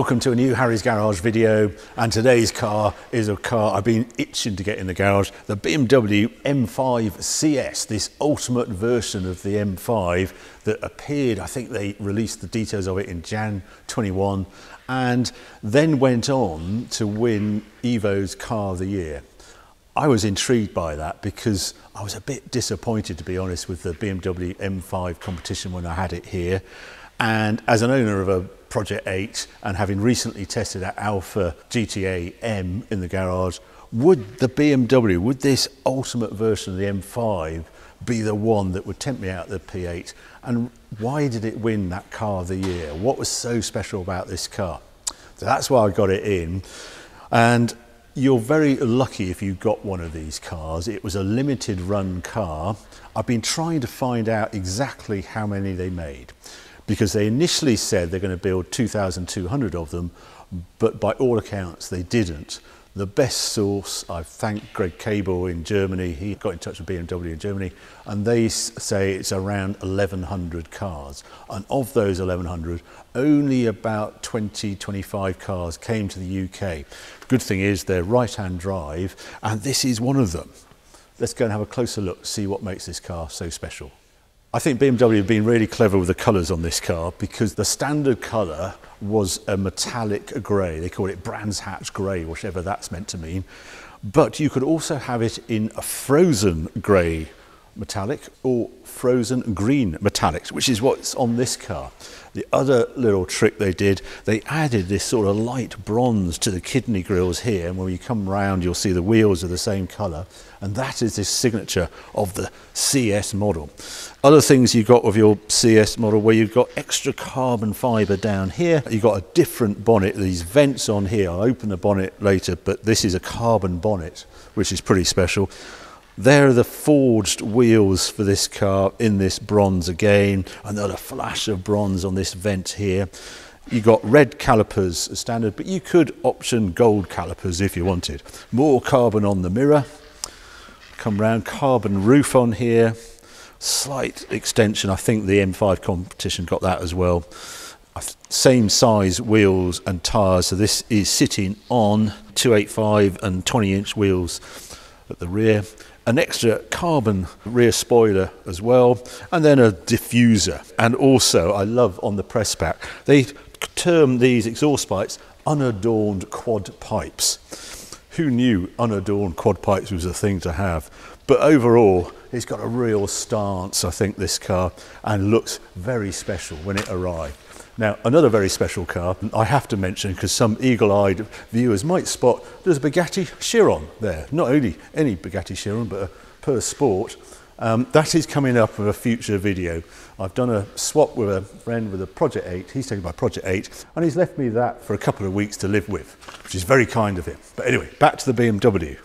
Welcome to a new Harry's Garage video, and today's car is a car I've been itching to get in the garage, the BMW M5 CS, this ultimate version of the M5 that appeared, I think they released the details of it in Jan 21, and then went on to win Evo's Car of the Year. I was intrigued by that because I was a bit disappointed, to be honest, with the BMW M5 competition when I had it here. And as an owner of a Project 8 and having recently tested our Alpha GTA M in the garage, would the BMW, would this ultimate version of the M5 be the one that would tempt me out of the P8? And why did it win that Car of the Year? What was so special about this car? So that's why I got it in. And you're very lucky if you got one of these cars. It was a limited run car. I've been trying to find out exactly how many they made, because they initially said they're going to build 2,200 of them, but by all accounts they didn't. The best source, I thank Greg Cable in Germany, he got in touch with BMW in Germany, and they say it's around 1,100 cars. And of those 1,100, only about 20-25 cars came to the UK. Good thing is they're right-hand drive, and this is one of them. Let's go and have a closer look, see what makes this car so special. I think BMW have been really clever with the colours on this car, because the standard colour was a metallic grey. They call it Brands Hatch grey, whatever that's meant to mean. But you could also have it in a frozen grey metallic or frozen green metallics, which is what's on this car. The other little trick they did, they added this sort of light bronze to the kidney grills here, and when you come round you'll see the wheels are the same colour, and that is the signature of the CS model. Other things you got with your CS model, where you've got extra carbon fibre down here, you've got a different bonnet, these vents on here. I'll open the bonnet later, but this is a carbon bonnet, which is pretty special. There are the forged wheels for this car in this bronze again, another flash of bronze on this vent here. You got red calipers as standard, but you could option gold calipers if you wanted. More carbon on the mirror. Come round, carbon roof on here. Slight extension, I think the M5 competition got that as well. Same size wheels and tyres, so this is sitting on 285 and 20-inch wheels at the rear. An extra carbon rear spoiler as well, and then a diffuser. And also, I love on the press pack, they term these exhaust pipes unadorned quad pipes. Who knew unadorned quad pipes was a thing to have? But overall, it's got a real stance, I think, this car, and looks very special when it arrived. Now, another very special car I have to mention, because some eagle-eyed viewers might spot, there's a Bugatti Chiron there. Not only any Bugatti Chiron, but a Per Sport. That is coming up with a future video. I've done a swap with a friend with a Project 8. He's taken my Project 8, and he's left me that for a couple of weeks to live with, which is very kind of him. But anyway, back to the BMW.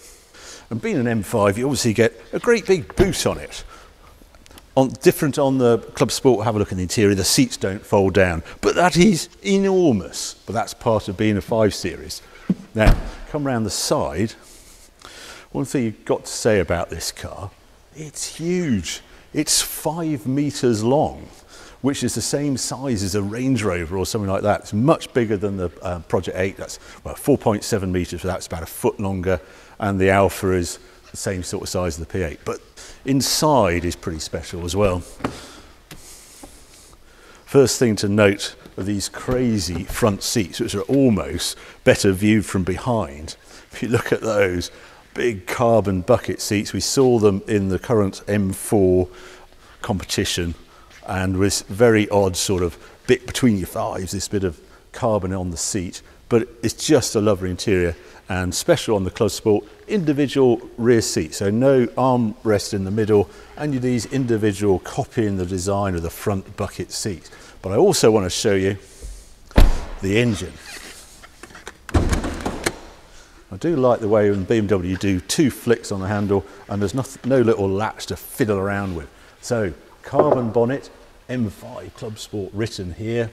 And being an M5, you obviously get a great big boot on it. Different on the Club Sport, have a look in the interior, the seats don't fold down, but that is enormous. But that's part of being a 5 Series. Now, come round the side. One thing you've got to say about this car, it's huge. It's 5 metres long, which is the same size as a Range Rover or something like that. It's much bigger than the Project 8. That's, well, 4.7 metres, so that's about a foot longer, and the Alpha is the same sort of size as the P8. But inside is pretty special as well. First thing to note are these crazy front seats, which are almost better viewed from behind. If you look at those big carbon bucket seats, we saw them in the current M4 competition, and with very odd sort of bit between your thighs, this bit of carbon on the seat. But it's just a lovely interior, and special on the Club Sport, individual rear seat, so no armrest in the middle, and these individual copying the design of the front bucket seat. But I also want to show you the engine. I do like the way in BMW do 2 flicks on the handle, and there's no little latch to fiddle around with. So carbon bonnet, M5 Club Sport written here,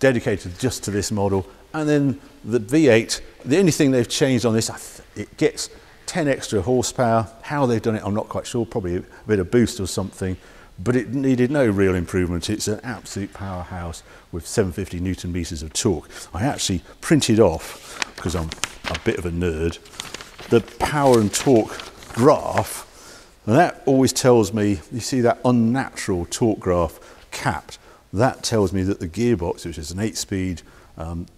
dedicated just to this model. And then the V8, the only thing they've changed on this, it gets 10 extra horsepower. How they've done it, I'm not quite sure, probably a bit of boost or something. but it needed no real improvement. It's an absolute powerhouse with 750 Newton meters of torque. I actually printed off, because I'm a bit of a nerd, the power and torque graph, and that always tells me, you see that unnatural torque graph capped, that tells me that the gearbox, which is an 8-speed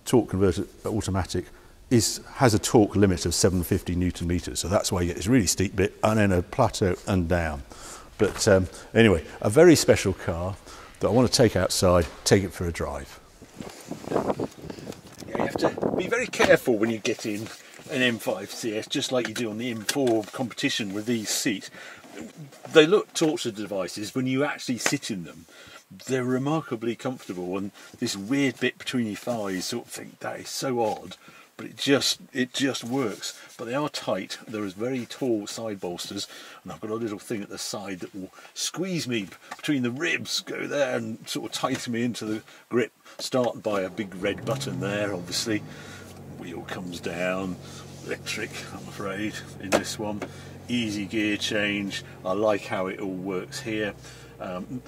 torque converter automatic, has a torque limit of 750 Newton meters. So that's why you get this really steep bit and then a plateau and down. But anyway, a very special car that I want to take outside, take it for a drive. Yeah, you have to be very careful when you get in an M5 CS, just like you do on the M4 competition with these seats. They look torture devices. When you actually sit in them, they're remarkably comfortable, and this weird bit between your thighs sort of thing, that is so odd, but it just works. But they are tight. There is very tall side bolsters, and I've got a little thing at the side that will squeeze me between the ribs, go there and sort of tighten me into the grip. Start by a big red button there, obviously. Wheel comes down, electric, I'm afraid, in this one. Easy gear change. I like how it all works here.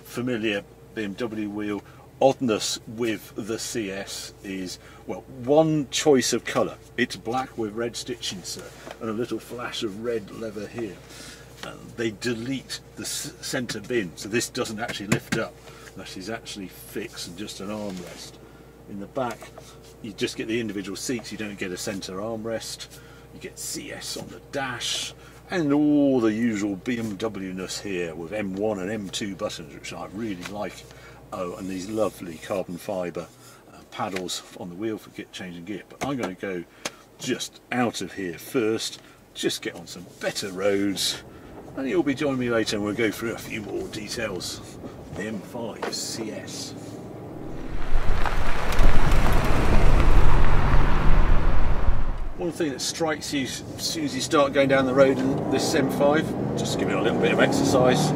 Familiar BMW wheel. Oddness with the CS is, well, one choice of colour. It's black with red stitching, sir, and a little flash of red leather here. They delete the centre bin, so this doesn't actually lift up. This is actually fixed and just an armrest. In the back, you just get the individual seats. You don't get a centre armrest. You get CS on the dash, and all the usual BMW-ness here with M1 and M2 buttons, which I really like. Oh, and these lovely carbon fibre paddles on the wheel for changing gear. But I'm going to go just out of here first, just get on some better roads, and you'll be joining me later and we'll go through a few more details. The M5 CS. One thing that strikes you as soon as you start going down the road in this M5, just giving it a little bit of exercise,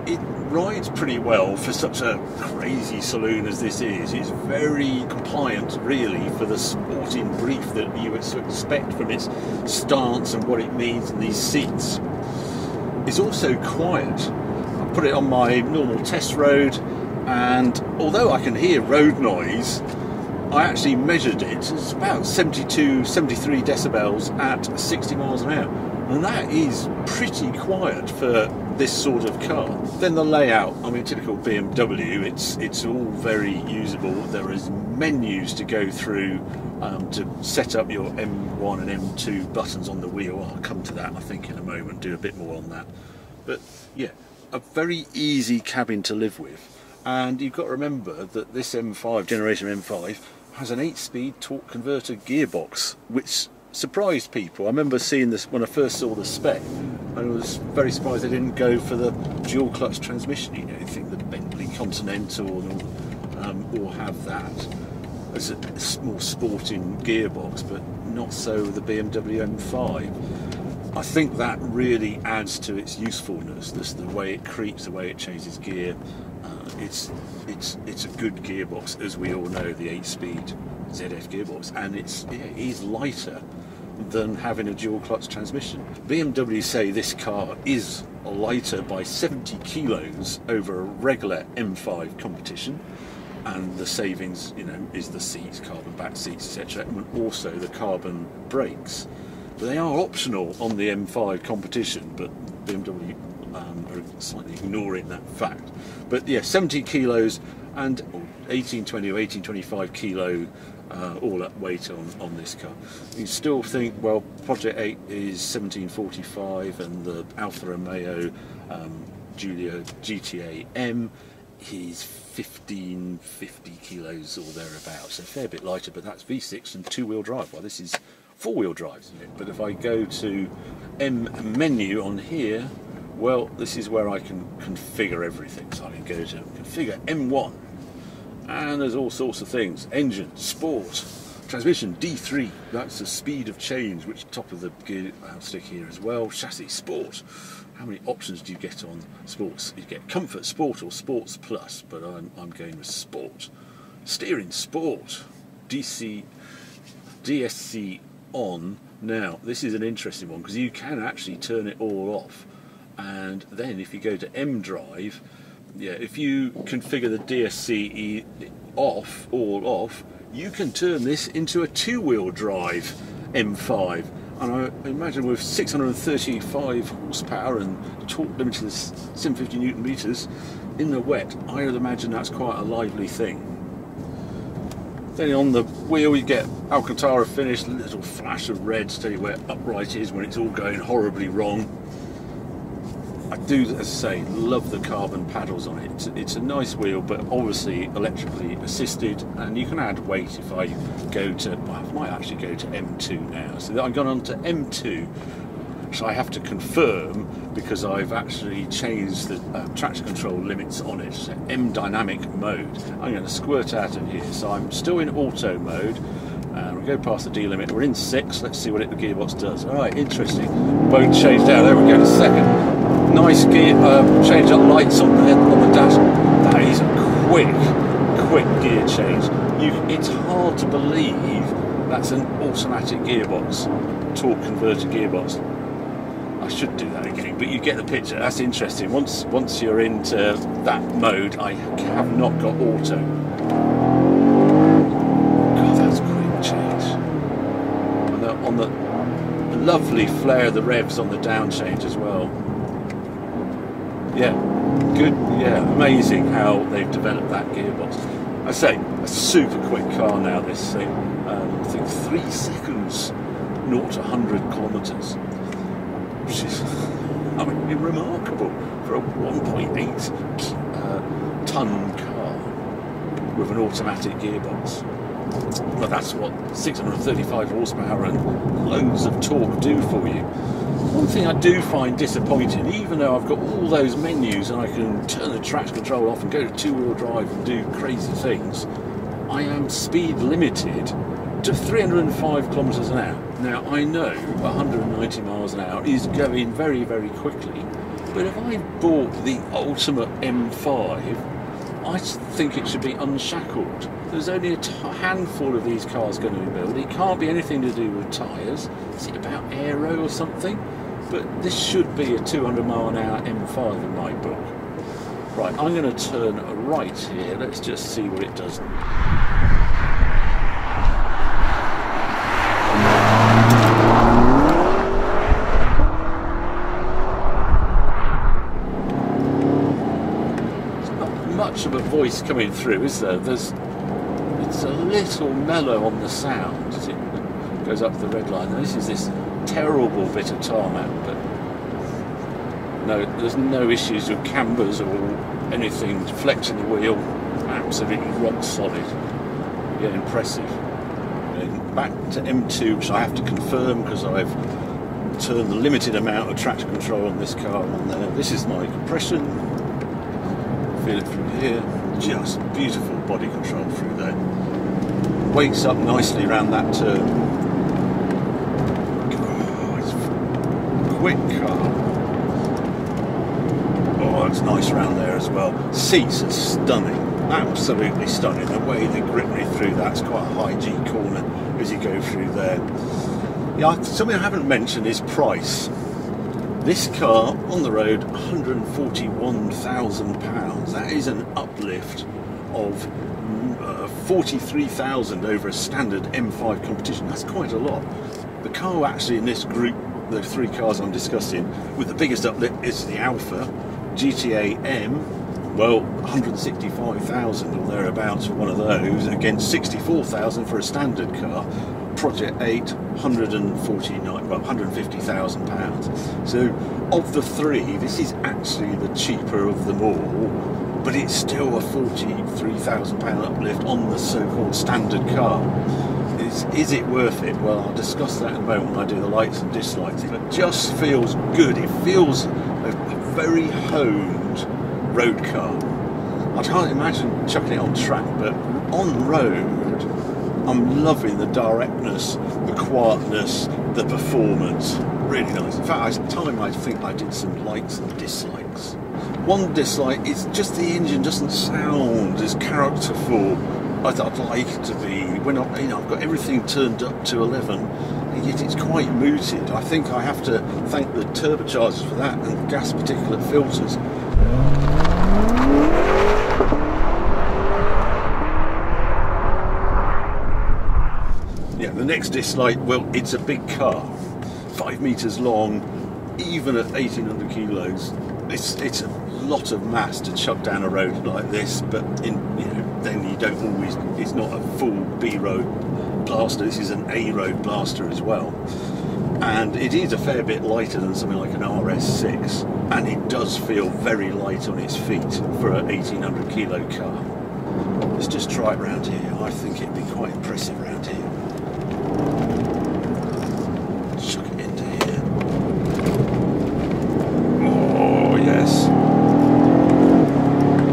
it rides pretty well for such a crazy saloon as this is. It's very compliant, really, for the sporting brief that you would expect from its stance and what it means in these seats. It's also quiet. I put it on my normal test road, and although I can hear road noise, I actually measured it. It's about 72, 73 decibels at 60 miles an hour. And that is pretty quiet for this sort of car. Then the layout, I mean, typical BMW, it's all very usable. There is menus to go through to set up your M1 and M2 buttons on the wheel. I'll come to that, I think, in a moment, do a bit more on that. But yeah, a very easy cabin to live with. And you've got to remember that this M5, generation M5, has an 8-speed torque converter gearbox, which surprised people. I remember seeing this when I first saw the spec, and I was very surprised they didn't go for the dual clutch transmission. You know, you think the Bentley Continental or have that as a more sporting gearbox, but not so the BMW M5. I think that really adds to its usefulness. The way it creeps, the way it changes gear. It's a good gearbox, as we all know, the 8-speed ZF gearbox, and it is lighter than having a dual clutch transmission. BMW say this car is lighter by 70 kilos over a regular M5 competition, and the savings, you know, is the seats, carbon back seats, etc., and also the carbon brakes. They are optional on the M5 competition, but BMW are slightly ignoring that fact. But yeah, 70 kilos and 1820 or 1825 kilo all up weight on this car. You still think, well, Project 8 is 1745 and the Alfa Romeo Giulia GTA M is 1550 kilos or thereabouts. A fair bit lighter, but that's V6 and 2-wheel drive. Well, this is 4-wheel drive, isn't it? But if I go to M menu on here, well, this is where I can configure everything. So I can go to configure M1, and there's all sorts of things. Engine, sport, transmission, D3, that's the speed of change, which top of the gear stick here as well. Chassis, sport. How many options do you get on sports? You get comfort, sport, or sports plus, but I'm going with sport. Steering, sport. DSC on. Now, this is an interesting one because you can actually turn it all off And then if you go to M drive, yeah, if you configure the DSCE off, all off, you can turn this into a two-wheel drive M5. And I imagine with 635 horsepower and torque limited to 750 Newton meters in the wet, I would imagine that's quite a lively thing. Then on the wheel you get Alcantara finish, a little flash of red to tell you where upright is when it's all going horribly wrong. I do, as I say, love the carbon paddles on it. It's a nice wheel, but obviously electrically assisted, and you can add weight if I go to, well, I might actually go to M2 now. So I've gone on to M2, which I have to confirm because I've actually changed the traction control limits on it. So M dynamic mode. I'm going to squirt out of here. So I'm still in auto mode. We'll go past the D limit. We're in 6. Let's see what the gearbox does. All right, interesting. Won't change out. There we go in a second. Nice gear, change up lights on the dash. That is a quick gear change. It's hard to believe that's an automatic gearbox, torque converter gearbox. I should do that again, but you get the picture. That's interesting. Once you're into that mode, I have not got auto. God, that's a quick change. On the lovely flare of the revs on the down change as well. Yeah, good, yeah, amazing how they've developed that gearbox. I say, a super quick car now, this thing. I think 3 seconds, 0 to 100 kilometres, which is, I mean, remarkable for a 1.8 tonne car with an automatic gearbox. Well, that's what 635 horsepower and loads of torque do for you. One thing I do find disappointing, even though I've got all those menus and I can turn the traction control off and go to two-wheel drive and do crazy things, I am speed limited to 305 kilometres an hour. Now, I know 190 miles an hour is going very, very quickly, but if I bought the ultimate M5, I think it should be unshackled. There's only a handful of these cars going to be built. It can't be anything to do with tyres. Is it about aero or something? But this should be a 200 mile an hour M5 in my book. Right, I'm going to turn right here. Let's just see what it does. Much of a voice coming through, is there? It's a little mellow on the sound as it goes up the red line. Now, this is this terrible bit of tarmac, but no, there's no issues with cambers or anything deflecting the wheel. Absolutely rock solid. Yeah, impressive. And back to M2, which I have to confirm because I've turned the limited amount of traction control on this car on there. This is my compression. Feel it through here, just beautiful body control through there. Wakes up nicely around that turn. Oh, it's a quick car. Oh, it's nice around there as well. Seats are stunning, absolutely stunning. The way they grip me through that's quite a high G corner as you go through there. Yeah, something I haven't mentioned is price. This car on the road, £141,000. That is an uplift of 43,000 over a standard M5 competition. That's quite a lot. The car actually in this group, the 3 cars I'm discussing, with the biggest uplift is the Alpha GTA M. Well, 165,000 or thereabouts for one of those against 64,000 for a standard car. Project 8, 150,000 pounds. So of the 3, this is actually the cheaper of them all, but it's still a 43,000 pound uplift on the so-called standard car. Is it worth it? Well, I'll discuss that in a moment when I do the likes and dislikes. But it just feels good. It feels a very honed road car. I can't imagine chucking it on track, but on road, I'm loving the directness, the quietness, the performance. Really nice. In fact, at time I think I did some likes and dislikes. One dislike is just the engine doesn't sound as characterful I'd like to be, when I've got everything turned up to 11, and yet it's quite muted. I think I have to thank the turbochargers for that and gas particulate filters. Yeah, the next dislike, well, it's a big car, 5 meters long, even at 1800 kilos. It's a lot of mass to chuck down a road like this, but then you don't always, it's not a full B road blaster, this is an A road blaster as well. And it is a fair bit lighter than something like an RS6, and it does feel very light on its feet for an 1800 kilo car. Let's just try it around here. I think it'd be quite impressive around here. Chuck it into here. Oh yes.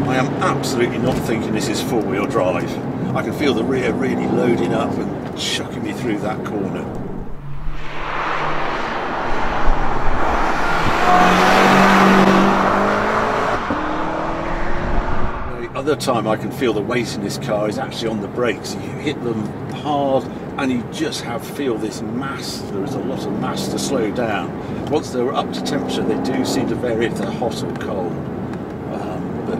I am absolutely not thinking this is four-wheel drive. I can feel the rear really loading up and chucking me through that corner. The other time I can feel the weight in this car is actually on the brakes. You hit them hard and you just feel this mass. There is a lot of mass to slow down. Once they're up to temperature, they do seem to vary if they're hot or cold. But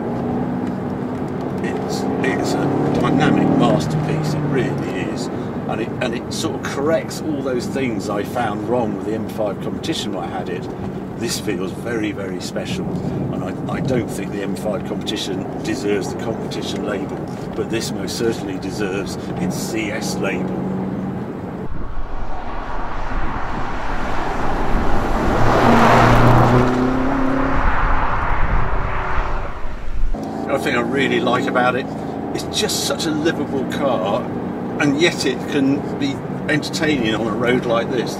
it's a dynamic masterpiece, it really is. And it sort of corrects all those things I found wrong with the M5 competition when I had it. This feels very, very special, and I don't think the M5 competition deserves the competition label, but this most certainly deserves its CS label. The other thing I really like about it, it's just such a livable car, and yet it can be entertaining on a road like this.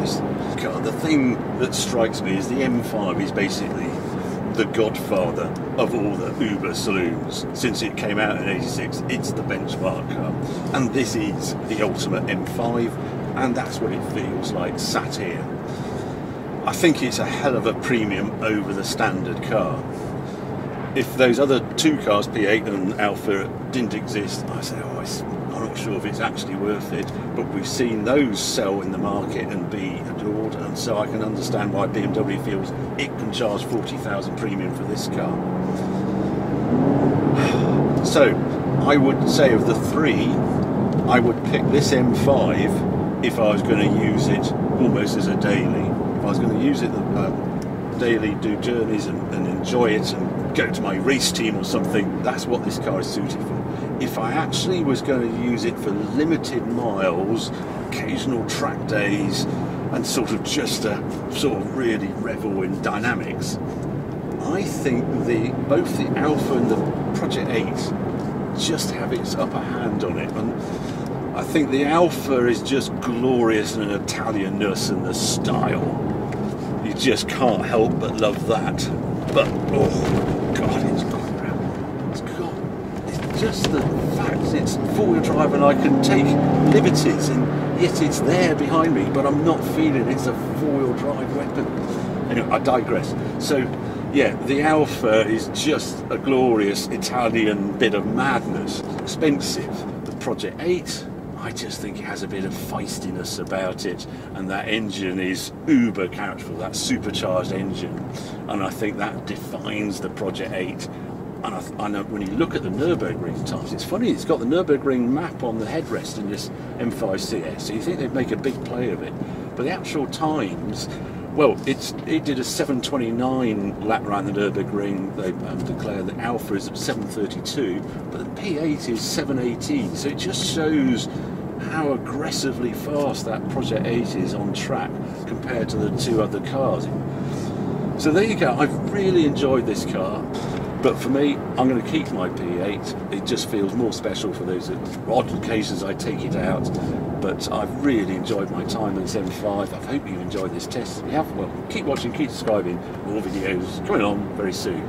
The thing that strikes me is the M5 is basically the godfather of all the Uber saloons. Since it came out in '86, it's the benchmark car. And this is the ultimate M5, and that's what it feels like sat here. I think it's a hell of a premium over the standard car. If those other two cars, P8 and Alpha, didn't exist, I say, I'm not sure if it's actually worth it, but we've seen those sell in the market and be adored, and so I can understand why BMW feels it can charge 40,000 premium for this car. So I would say of the three, I would pick this M5 if I was going to use it almost as a daily. If I was going to use it daily, do journeys and enjoy it and go to my race team or something, that's what this car is suited for. If I actually was going to use it for limited miles, occasional track days, and sort of just to sort of really revel in dynamics, I think both the Alpha and the Project 8 just have its upper hand on it. And I think the Alpha is just glorious in an Italianness and the style. You just can't help but love that. But oh god, it's got just the fact it's four-wheel drive and I can take liberties, and yet it's there behind me, but I'm not feeling it's a four-wheel drive weapon. Anyway, I digress. So yeah, the Alpha is just a glorious Italian bit of madness. Expensive. The Project 8, I just think it has a bit of feistiness about it, and that engine is uber characterful, that supercharged engine, and I think that defines the Project 8. And I know when you look at the Nürburgring times, it's funny, it's got the Nürburgring map on the headrest in this M5 CS, so you think they'd make a big play of it. But the actual times, well, it did a 7:29 lap around the Nürburgring. They declare the Alpha is at 7:32, but the P8 is 7:18, so it just shows how aggressively fast that Project 8 is on track compared to the two other cars. So there you go, I've really enjoyed this car. But for me, I'm going to keep my P8. It just feels more special for those odd occasions I take it out. But I've really enjoyed my time in this M5. I hope you've enjoyed this test. If you have, well, keep watching, keep subscribing. More videos coming on very soon.